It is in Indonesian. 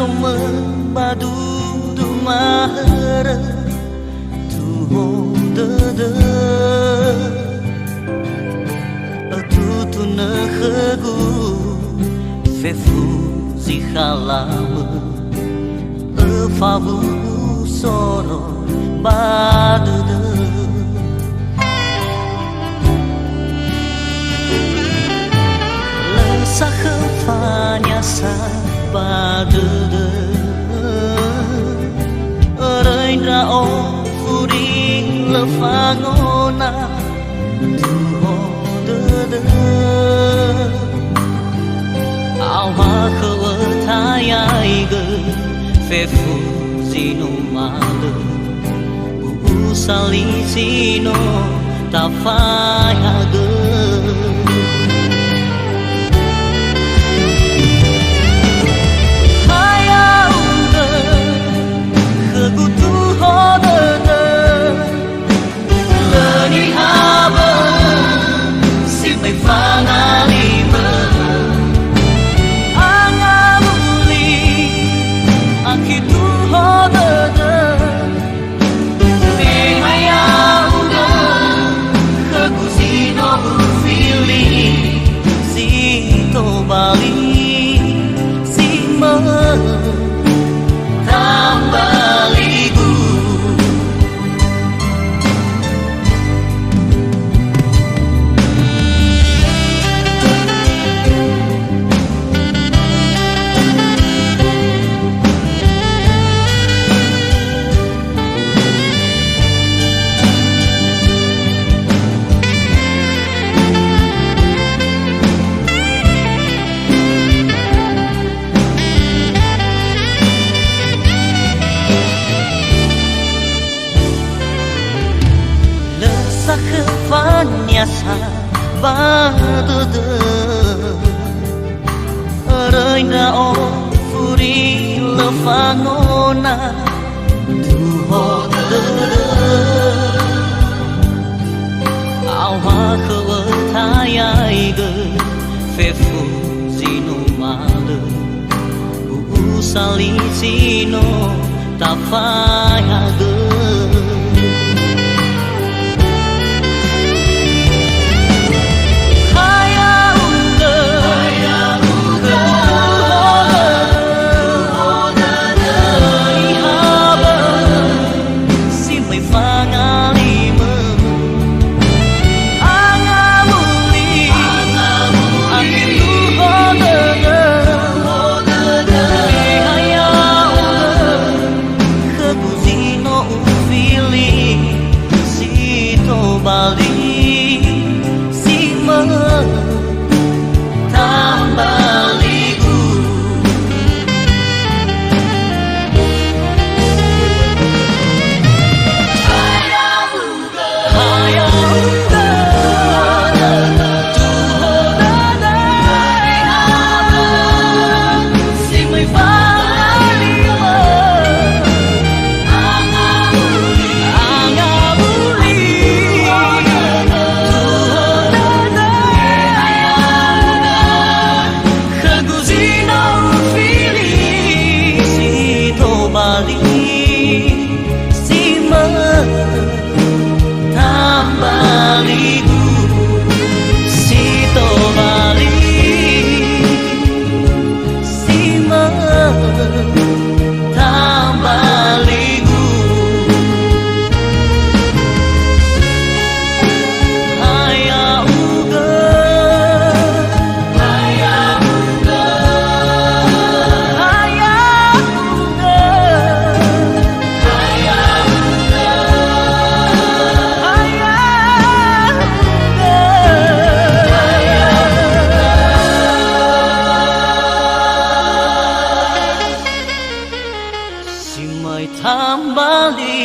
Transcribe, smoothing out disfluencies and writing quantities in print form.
soma badu du mahara tu ho de tu tu na khagu fefu zi khalama fa vu soro badu de sa khafanya sa badu de raindra o furi le fangona tu ho de ao ma khơ thaya ge fe fu zino malu u sali zino ta faya ge khafanya sa badu de raina o furi le fangona tu ho de ao ha khơ thaya ge fe fu zino malu u sali zino ta faya ge si mai tham bali